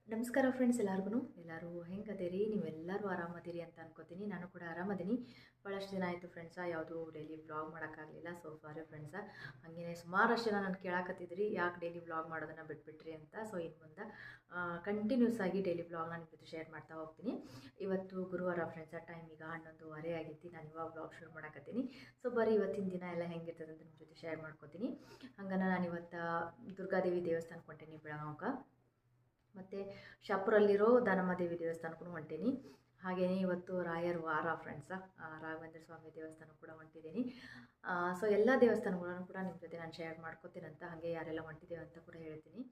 ನಮಸ್ಕಾರ ಫ್ರೆಂಡ್ಸ್ ಎಲ್ಲರೂ ಹೆಂಗದಿರಿ ನೀವೆಲ್ಲರೂ ಆರಾಮದಿರಿ ಅಂತ ಅನ್ಕೋತೀನಿ. ನಾನು ಕೂಡ ಆರಾಮದೀನಿ. ಭಾಳಷ್ಟು ದಿನ ಆಯಿತು ಫ್ರೆಂಡ್ಸ ಯಾವುದು ಡೈಲಿ ವ್ಲಾಗ್ ಮಾಡೋಕ್ಕಾಗಲಿಲ್ಲ. So sorry friends. ಹಾಗೆಯೇ ಸುಮಾರಷ್ಟು ಜನ ನಾನು ಕೇಳಾಕತ್ತಿದ್ರಿ ಯಾಕೆ ಡೈಲಿ ವ್ಲಾಗ್ ಮಾಡೋದನ್ನು ಬಿಟ್ಬಿಟ್ರಿ ಅಂತ. ಸೊ ಇನ್ನು ಮುಂದೆ ಕಂಟಿನ್ಯೂಸ್ ಆಗಿ ಡೈಲಿ ವ್ಲಾಗ್ನ ನಿಮ್ಮ ಜೊತೆ ಶೇರ್ ಮಾಡ್ತಾ ಹೋಗ್ತೀನಿ. ಇವತ್ತು ಗುರುವಾರ ಫ್ರೆಂಡ್ಸ, ಟೈಮ್ ಈಗ 11:30 ಆಗೈತಿ. ನಾನು ಇವಾಗ ವ್ಲಾಗ್ ಶುರು ಮಾಡಾಕತ್ತೀನಿ. ಸೊ ಬರೀ ಇವತ್ತಿನ ದಿನ ಎಲ್ಲ ಹೆಂಗಿರ್ತದೆ ಅಂತ ನಿಮ್ಮ ಜೊತೆ ಶೇರ್ ಮಾಡ್ಕೋತೀನಿ. ಹಂಗನ ನಾನು ಇವತ್ತು ದುರ್ಗಾದೇವಿ ದೇವಸ್ಥಾನಕ್ಕೆ ಹೊಂಟೀನಿ ಬೆಳಗಾವ್ಗೆ. ಮತ್ತು ಶಾಪುರಲ್ಲಿರೋ ದಾನಮ್ಮದೇವಿ ದೇವಸ್ಥಾನಕ್ಕೂ ಹೊಂಟೀನಿ. ಹಾಗೆಯೇ ಇವತ್ತು ರಾಯರ ವಾರ ಫ್ರೆಂಡ್ಸ, ರಾಘವೇಂದ್ರ ಸ್ವಾಮಿ ದೇವಸ್ಥಾನ ಕೂಡ ಹೊಂಟಿದ್ದೀನಿ. ಸೊ ಎಲ್ಲ ದೇವಸ್ಥಾನಗಳನ್ನು ಕೂಡ ನಿಮ್ಮ ಜೊತೆ ನಾನು ಶೇರ್ ಮಾಡ್ಕೋತೀನಂತ, ಹಾಗೆ ಯಾರೆಲ್ಲ ಹೊಂಟಿದ್ದೇವೆ ಅಂತ ಕೂಡ ಹೇಳ್ತೀನಿ.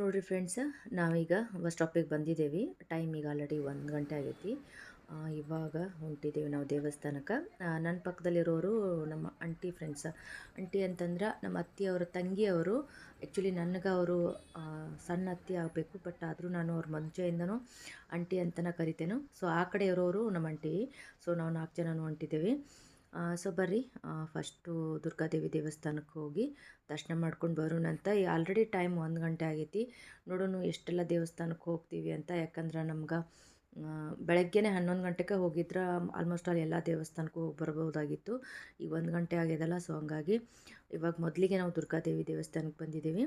ನೋಡಿರಿ ಫ್ರೆಂಡ್ಸ, ನಾವೀಗ ಬಸ್ ಸ್ಟಾಪಿಗೆ ಬಂದಿದ್ದೇವೆ. ಟೈಮ್ ಈಗ ಆಲ್ರೆಡಿ 1 ಗಂಟೆ ಆಗೈತಿ. ಇವಾಗ ಹೊಂಟಿದ್ದೇವೆ ನಾವು ದೇವಸ್ಥಾನಕ್ಕೆ. ನನ್ನ ಪಕ್ಕದಲ್ಲಿರೋರು ನಮ್ಮ ಆಂಟಿ ಫ್ರೆಂಡ್ಸ. ಆಂಟಿ ಅಂತಂದ್ರೆ ನಮ್ಮ ಅತ್ತಿಯವರ ತಂಗಿಯವರು. ಆ್ಯಕ್ಚುಲಿ ನನಗೆ ಅವರು ಸಣ್ಣ ಅತ್ತಿ ಆಗಬೇಕು, ಬಟ್ ಆದರೂ ನಾನು ಅವ್ರ ಮುಂಚೆಯಿಂದನೂ ಆಂಟಿ ಅಂತಲೇ ಕರಿತೇನೆ. ಸೊ ಆ ಕಡೆ ಇರೋರು ನಮ್ಮ ಆಂಟಿ. ಸೊ ನಾವು 4 ಜನನೂ ಹೊಂಟಿದ್ದೇವೆ. ಸೊ ಬರ್ರಿ ಫಸ್ಟು ದುರ್ಗಾದೇವಿ ದೇವಸ್ಥಾನಕ್ಕೆ ಹೋಗಿ ದರ್ಶನ ಮಾಡ್ಕೊಂಡು ಬರೋಣಂತ. ಆಲ್ರೆಡಿ ಟೈಮ್ 1 ಗಂಟೆ ಆಗೈತಿ. ನೋಡೋಣ ಎಷ್ಟೆಲ್ಲ ದೇವಸ್ಥಾನಕ್ಕೆ ಹೋಗ್ತೀವಿ ಅಂತ. ಯಾಕಂದ್ರೆ ನಮ್ಗೆ ಬೆಳಗ್ಗೆನೇ 11 ಗಂಟೆಗೆ ಹೋಗಿದ್ರೆ ಆಲ್ಮೋಸ್ಟ್ ಆಲ್ ಎಲ್ಲ ದೇವಸ್ಥಾನಕ್ಕೂ ಹೋಗಿ ಬರ್ಬೋದಾಗಿತ್ತು. ಈಗ 1 ಗಂಟೆ ಆಗ್ಯದಲ್ಲ, ಸೊ ಹಂಗಾಗಿ ಇವಾಗ ಮೊದಲಿಗೆ ನಾವು ದುರ್ಗಾದೇವಿ ದೇವಸ್ಥಾನಕ್ಕೆ ಬಂದಿದ್ದೀವಿ.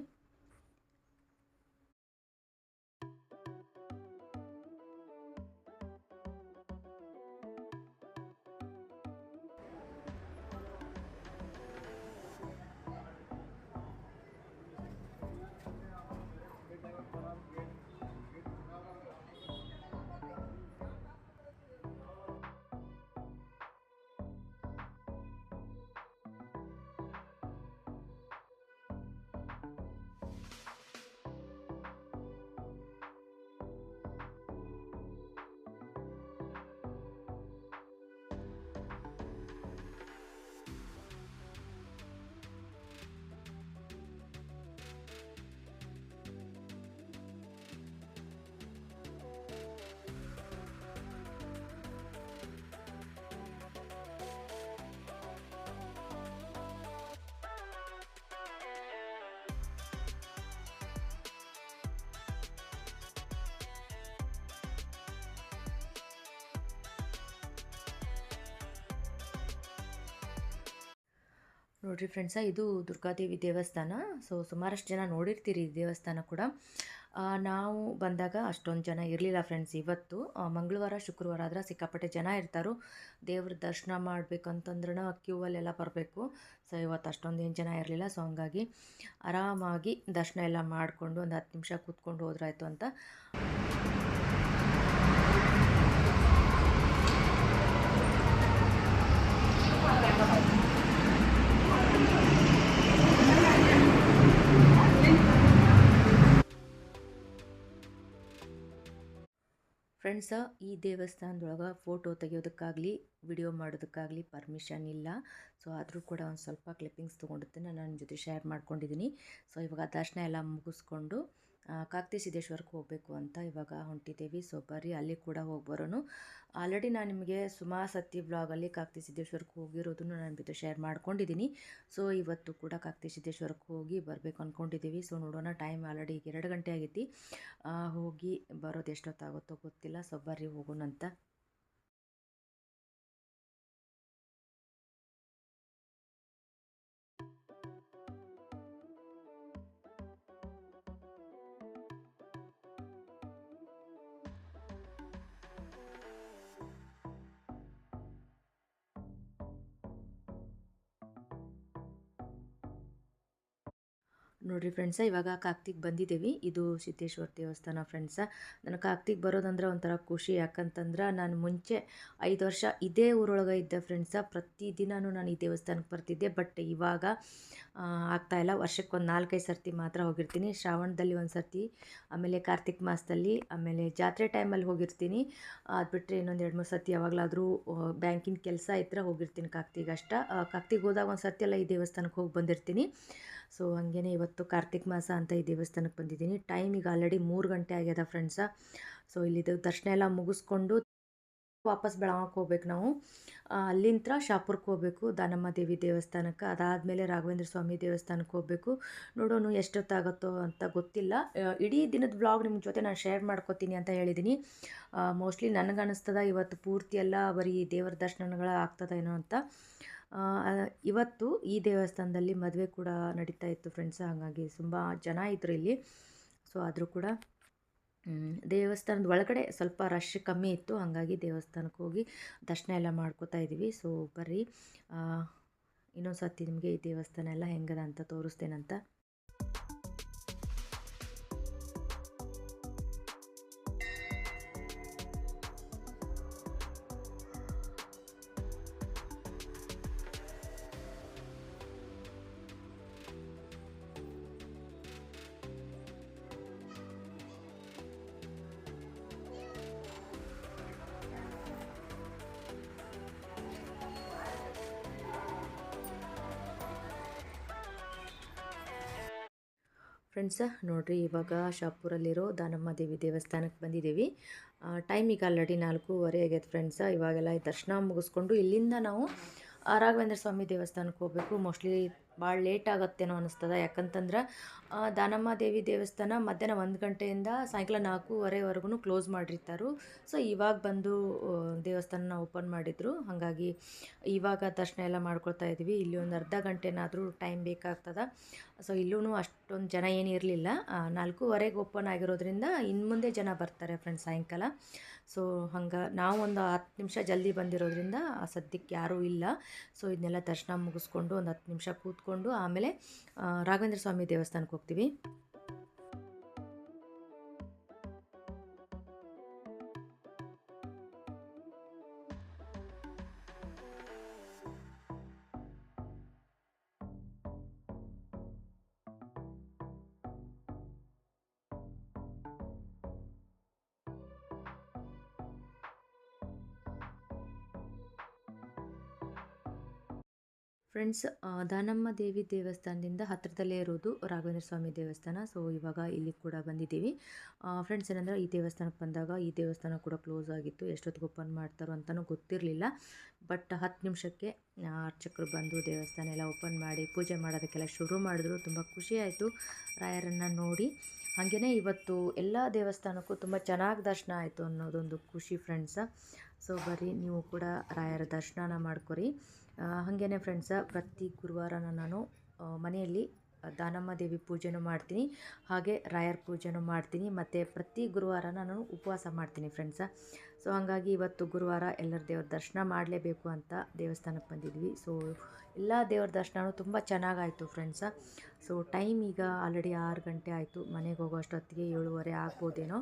ನೋಡಿರಿ ಫ್ರೆಂಡ್ಸ, ಇದು ದುರ್ಗಾದೇವಿ ದೇವಸ್ಥಾನ. ಸೊ ಸುಮಾರಷ್ಟು ಜನ ನೋಡಿರ್ತೀರಿ ಈ ದೇವಸ್ಥಾನ ಕೂಡ. ನಾವು ಬಂದಾಗ ಅಷ್ಟೊಂದು ಜನ ಇರಲಿಲ್ಲ ಫ್ರೆಂಡ್ಸ್. ಇವತ್ತು ಮಂಗಳವಾರ ಶುಕ್ರವಾರ ಆದ್ರೆ ಸಿಕ್ಕಾಪಟ್ಟೆ ಜನ ಇರ್ತಾರೆ. ದೇವ್ರ ದರ್ಶನ ಮಾಡಬೇಕಂತಂದ್ರೆ ಕ್ಯೂವಲ್ಲೆಲ್ಲ ಬರಬೇಕು. ಸೊ ಇವತ್ತು ಅಷ್ಟೊಂದೇನು ಜನ ಇರಲಿಲ್ಲ. ಸೊ ಹಂಗಾಗಿ ಆರಾಮಾಗಿ ದರ್ಶನ ಎಲ್ಲ ಮಾಡಿಕೊಂಡು ಒಂದು 10 ನಿಮಿಷ ಕೂತ್ಕೊಂಡು ಹೋದ್ರಾಯ್ತು ಅಂತ. ಫ್ರೆಂಡ್ಸ, ಈ ದೇವಸ್ಥಾನದೊಳಗೆ ಫೋಟೋ ತೆಗಿಯೋದಕ್ಕಾಗಲಿ ವಿಡಿಯೋ ಮಾಡೋದಕ್ಕಾಗಲಿ ಪರ್ಮಿಷನ್ ಇಲ್ಲ. ಸೊ ಆದರೂ ಕೂಡ ಒಂದು ಸ್ವಲ್ಪ ಕ್ಲಿಪ್ಪಿಂಗ್ಸ್ ತೊಗೊಂಡಿದ್ದೀನಿ, ನನ್ನ ಜೊತೆ ಶೇರ್ ಮಾಡ್ಕೊಂಡಿದ್ದೀನಿ. ಸೊ ಇವಾಗ ದರ್ಶನ ಎಲ್ಲ ಮುಗಿಸ್ಕೊಂಡು ಕಾಕತಿ ಸಿದ್ದೇಶ್ವರಕ್ಕೆ ಹೋಗಬೇಕು ಅಂತ ಇವಾಗ ಹೊಂಟಿದ್ದೇವೆ. ಸೊ ಬರ್ರಿ ಅಲ್ಲಿ ಕೂಡ ಹೋಗಿ ಬರೋನು. ಆಲ್ರೆಡಿ ನಾನು ನಿಮಗೆ ಸುಮಾರು ಸತಿ ವ್ಲಾಗಲ್ಲಿ ಕಾಕತಿ ಸಿದ್ದೇಶ್ವರಕ್ಕೆ ಹೋಗಿರೋದನ್ನು ನನ್ನ ಜೊತೆ ಶೇರ್ ಮಾಡ್ಕೊಂಡಿದ್ದೀನಿ. ಸೊ ಇವತ್ತು ಕೂಡ ಕಾಕತಿ ಸಿದ್ದೇಶ್ವರಕ್ಕೆ ಹೋಗಿ ಬರಬೇಕು ಅಂದ್ಕೊಂಡಿದ್ದೀವಿ. ಸೊ ನೋಡೋಣ, ಟೈಮ್ ಆಲ್ರೆಡಿ 2 ಗಂಟೆ ಆಗೈತಿ. ಹೋಗಿ ಬರೋದು ಎಷ್ಟೊತ್ತಾಗುತ್ತೋ ಗೊತ್ತಿಲ್ಲ. ಸೊ ಬರ್ರಿ ಹೋಗೋಣಂತ. ನೋಡಿರಿ ಫ್ರೆಂಡ್ಸ, ಇವಾಗ ಕಾಕ್ತಿಗೆ ಬಂದಿದ್ದೀವಿ. ಇದು ಸಿದ್ದೇಶ್ವರ ದೇವಸ್ಥಾನ ಫ್ರೆಂಡ್ಸ. ನನಗೆ ಕಾಕ್ತಿಗೆ ಬರೋದಂದ್ರೆ ಒಂಥರ ಖುಷಿ. ಯಾಕಂತಂದ್ರೆ ನಾನು ಮುಂಚೆ 5 ವರ್ಷ ಇದೇ ಊರೊಳಗೆ ಇದ್ದೆ ಫ್ರೆಂಡ್ಸ. ಪ್ರತಿದಿನವೂ ನಾನು ಈ ದೇವಸ್ಥಾನಕ್ಕೆ ಬರ್ತಿದ್ದೆ. ಬಟ್ ಇವಾಗ ಆಗ್ತಾಯಿಲ್ಲ. ವರ್ಷಕ್ಕೆ ಒಂದು 4-5 ಸರ್ತಿ ಮಾತ್ರ ಹೋಗಿರ್ತೀನಿ. ಶ್ರಾವಣದಲ್ಲಿ ಒಂದು ಸರ್ತಿ, ಆಮೇಲೆ ಕಾರ್ತಿಕ್ ಮಾಸದಲ್ಲಿ, ಆಮೇಲೆ ಜಾತ್ರೆ ಟೈಮಲ್ಲಿ ಹೋಗಿರ್ತೀನಿ. ಅದು ಬಿಟ್ಟರೆ ಇನ್ನೊಂದು 2-3 ಸರ್ತಿ ಯಾವಾಗಲಾದರೂ ಬ್ಯಾಂಕಿನ ಕೆಲಸ ಇದ್ದರೆ ಹೋಗಿರ್ತೀನಿ ಕಾಕ್ತಿಗೆ ಅಷ್ಟೇ. ಕಾಕ್ತಿಗೆ ಹೋದಾಗ ಒಂದು ಸರ್ತಿ ಎಲ್ಲ ಈ ದೇವಸ್ಥಾನಕ್ಕೆ ಹೋಗಿ ಬಂದಿರ್ತೀನಿ. ಸೊ ಹಾಗೇನೆ ಇವತ್ತು ಕಾರ್ತಿಕ್ ಮಾಸ ಅಂತ ಈ ದೇವಸ್ಥಾನಕ್ಕೆ ಬಂದಿದ್ದೀನಿ. ಟೈಮ್ ಈಗ ಆಲ್ರೆಡಿ 3 ಗಂಟೆ ಆಗ್ಯದ ಫ್ರೆಂಡ್ಸ. ಸೊ ಇಲ್ಲಿ ದರ್ಶನ ಎಲ್ಲ ಮುಗಿಸ್ಕೊಂಡು ವಾಪಸ್ ಬೆಳಗಾವಿಗೆ ಹೋಗ್ಬೇಕು ನಾವು. ಅಲ್ಲಿಂದ ಶಾಪುರಕ್ಕೆ ಹೋಗಬೇಕು ದಾನಮ್ಮ ದೇವಿ ದೇವಸ್ಥಾನಕ್ಕೆ. ಅದಾದಮೇಲೆ ರಾಘವೇಂದ್ರ ಸ್ವಾಮಿ ದೇವಸ್ಥಾನಕ್ಕೆ ಹೋಗಬೇಕು. ನೋಡೋಣ ಎಷ್ಟೊತ್ತಾಗುತ್ತೋ ಅಂತ ಗೊತ್ತಿಲ್ಲ. ಇಡೀ ದಿನದ ವ್ಲಾಗ್ ನಿಮ್ಮ ಜೊತೆ ನಾನು ಶೇರ್ ಮಾಡ್ಕೋತೀನಿ ಅಂತ ಹೇಳಿದ್ದೀನಿ. ಮೋಸ್ಟ್ಲಿ ನನಗನ್ನಿಸ್ತದ ಇವತ್ತು ಪೂರ್ತಿ ಎಲ್ಲ ಬರೀ ದೇವರ ದರ್ಶನಗಳು ಆಗ್ತದೇನೋ ಅಂತ. ಇವತ್ತು ಈ ದೇವಸ್ಥಾನದಲ್ಲಿ ಮದುವೆ ಕೂಡ ನಡೀತಾ ಇತ್ತು ಫ್ರೆಂಡ್ಸ್. ಹಾಗಾಗಿ ತುಂಬ ಜನ ಇದ್ದರು ಇಲ್ಲಿ. ಸೊ ಆದರೂ ಕೂಡ ದೇವಸ್ಥಾನದ ಒಳಗಡೆ ಸ್ವಲ್ಪ ರಶ್ ಕಮ್ಮಿ ಇತ್ತು. ಹಾಗಾಗಿ ದೇವಸ್ಥಾನಕ್ಕೆ ಹೋಗಿ ದರ್ಶನ ಎಲ್ಲ ಮಾಡ್ಕೋತಾ ಇದ್ದೀವಿ. ಸೊ ಬರ್ರಿ ಇನ್ನೊಂದು ಸರ್ತಿ ನಿಮಗೆ ಈ ದೇವಸ್ಥಾನ ಎಲ್ಲ ಹೆಂಗದ ಅಂತ ತೋರಿಸ್ತೇನಂತ. ಫ್ರೆಂಡ್ಸ ನೋಡಿರಿ, ಇವಾಗ ಶಾಪುರಲ್ಲಿರೋ ದಾನಮ್ಮ ದೇವಿ ದೇವಸ್ಥಾನಕ್ಕೆ ಬಂದಿದ್ದೀವಿ. ಟೈಮ್ ಈಗ ಆಲ್ರೆಡಿ 4:30 ಆಗೈತೆ ಫ್ರೆಂಡ್ಸ. ಇವಾಗೆಲ್ಲ ದರ್ಶನ ಮುಗಿಸ್ಕೊಂಡು ಇಲ್ಲಿಂದ ನಾವು ರಾಘವೇಂದ್ರ ಸ್ವಾಮಿ ದೇವಸ್ಥಾನಕ್ಕೆ ಹೋಗಬೇಕು. ಮೋಸ್ಟ್ಲಿ ಭಾಳ ಲೇಟ್ ಆಗುತ್ತೇನೋ ಅನ್ನಿಸ್ತದೆ. ಯಾಕಂತಂದ್ರೆ ದಾನಮ್ಮ ದೇವಿ ದೇವಸ್ಥಾನ ಮಧ್ಯಾಹ್ನ 1 ಗಂಟೆಯಿಂದ ಸಾಯಂಕಾಲ 4:30ವರೆಗೂ ಕ್ಲೋಸ್ ಮಾಡಿರ್ತಾರೆ. ಸೊ ಇವಾಗ ಬಂದು ದೇವಸ್ಥಾನ ಓಪನ್ ಮಾಡಿದರು. ಹಾಗಾಗಿ ಇವಾಗ ದರ್ಶನ ಎಲ್ಲ ಮಾಡ್ಕೊಳ್ತಾ ಇದ್ದೀವಿ. ಇಲ್ಲಿ ಒಂದು ಅರ್ಧ ಗಂಟೆನಾದರೂ ಟೈಮ್ ಬೇಕಾಗ್ತದೆ. ಸೊ ಇಲ್ಲೂ ಅಷ್ಟೊಂದು ಜನ ಏನು ಇರಲಿಲ್ಲ. 4:30ಗೆ ಓಪನ್ ಆಗಿರೋದ್ರಿಂದ ಇನ್ನು ಮುಂದೆ ಜನ ಬರ್ತಾರೆ ಫ್ರೆಂಡ್ಸ್ ಸಾಯಂಕಾಲ. ಸೊ ಹಂಗೆ ನಾವು ಒಂದು 10 ನಿಮಿಷ ಜಲ್ದಿ ಬಂದಿರೋದ್ರಿಂದ ಸದ್ಯಕ್ಕೆ ಯಾರೂ ಇಲ್ಲ. ಸೊ ಇದನ್ನೆಲ್ಲ ದರ್ಶನ ಮುಗಿಸ್ಕೊಂಡು ಒಂದು 10 ನಿಮಿಷ ಕೂತ್ಕೊಂಡು ಆಮೇಲೆ ರಾಘವೇಂದ್ರ ಸ್ವಾಮಿ ದೇವಸ್ಥಾನಕ್ಕೆ ಹೋಗ್ತೀವಿ. ಫ್ರೆಂಡ್ಸ್, ದಾನಮ್ಮ ದೇವಿ ದೇವಸ್ಥಾನದಿಂದ ಹತ್ತಿರದಲ್ಲೇ ಇರೋದು ರಾಘವೇಂದ್ರ ಸ್ವಾಮಿ ದೇವಸ್ಥಾನ. ಸೊ ಇವಾಗ ಇಲ್ಲಿ ಕೂಡ ಬಂದಿದ್ದೀವಿ. ಫ್ರೆಂಡ್ಸ್, ಏನಂದರೆ ಈ ದೇವಸ್ಥಾನಕ್ಕೆ ಬಂದಾಗ ಈ ದೇವಸ್ಥಾನ ಕೂಡ ಕ್ಲೋಸ್ ಆಗಿತ್ತು. ಎಷ್ಟೊತ್ತಿಗೆ ಓಪನ್ ಮಾಡ್ತಾರೋ ಅಂತಲೂ ಗೊತ್ತಿರಲಿಲ್ಲ. ಬಟ್ 10 ನಿಮಿಷಕ್ಕೆ ಅರ್ಚಕರು ಬಂದು ದೇವಸ್ಥಾನ ಎಲ್ಲ ಓಪನ್ ಮಾಡಿ ಪೂಜೆ ಮಾಡೋದಕ್ಕೆಲ್ಲ ಶುರು ಮಾಡಿದ್ರು. ತುಂಬ ಖುಷಿಯಾಯಿತು ರಾಯರನ್ನು ನೋಡಿ. ಹಾಗೆಯೇ ಇವತ್ತು ಎಲ್ಲ ದೇವಸ್ಥಾನಕ್ಕೂ ತುಂಬ ಚೆನ್ನಾಗಿ ದರ್ಶನ ಆಯಿತು ಅನ್ನೋದೊಂದು ಖುಷಿ ಫ್ರೆಂಡ್ಸ. ಸೊ ಬರ್ರಿ ನೀವು ಕೂಡ ರಾಯರ ದರ್ಶನ ಮಾಡ್ಕೊರಿ. ಹಾಗೇ ಫ್ರೆಂಡ್ಸ, ಪ್ರತಿ ಗುರುವಾರನ ನಾನು ಮನೆಯಲ್ಲಿ ದಾನಮ್ಮ ದೇವಿ ಪೂಜೆನೂ ಮಾಡ್ತೀನಿ, ಹಾಗೆ ರಾಯರ ಪೂಜೆನೂ ಮಾಡ್ತೀನಿ. ಮತ್ತು ಪ್ರತಿ ಗುರುವಾರ ನಾನು ಉಪವಾಸ ಮಾಡ್ತೀನಿ ಫ್ರೆಂಡ್ಸ. ಸೊ ಹಾಗಾಗಿ ಇವತ್ತು ಗುರುವಾರ ಎಲ್ಲರ ದೇವ್ರ ದರ್ಶನ ಮಾಡಲೇಬೇಕು ಅಂತ ದೇವಸ್ಥಾನಕ್ಕೆ ಬಂದಿದ್ವಿ. ಸೊ ಎಲ್ಲ ದೇವ್ರ ದರ್ಶನವೂ ತುಂಬ ಚೆನ್ನಾಗಾಯಿತು ಫ್ರೆಂಡ್ಸ. ಸೊ ಟೈಮ್ ಈಗ ಆಲ್ರೆಡಿ 6 ಗಂಟೆ ಆಯಿತು. ಮನೆಗೆ ಹೋಗೋ ಅಷ್ಟೊತ್ತಿಗೆ 7:30 ಆಗ್ಬೋದೇನೋ.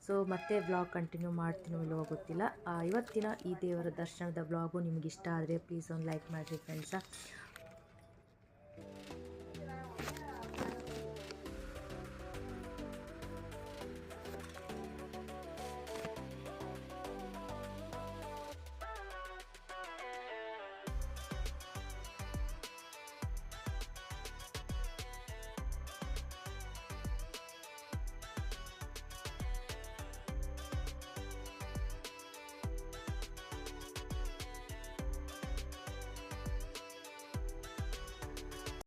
ಸೊ ಮತ್ತೆ ವ್ಲಾಗ್ ಕಂಟಿನ್ಯೂ ಮಾಡ್ತೀನೋ ಇಲ್ಲವೋ ಗೊತ್ತಿಲ್ಲ. ಇವತ್ತಿನ ಈ ದೇವರ ದರ್ಶನದ ವ್ಲಾಗು ನಿಮ್ಗೆ ಇಷ್ಟ ಆದರೆ ಪ್ಲೀಸ್ ಒಂದು ಲೈಕ್ ಮಾಡಿರಿ ಫ್ರೆಂಡ್ಸ.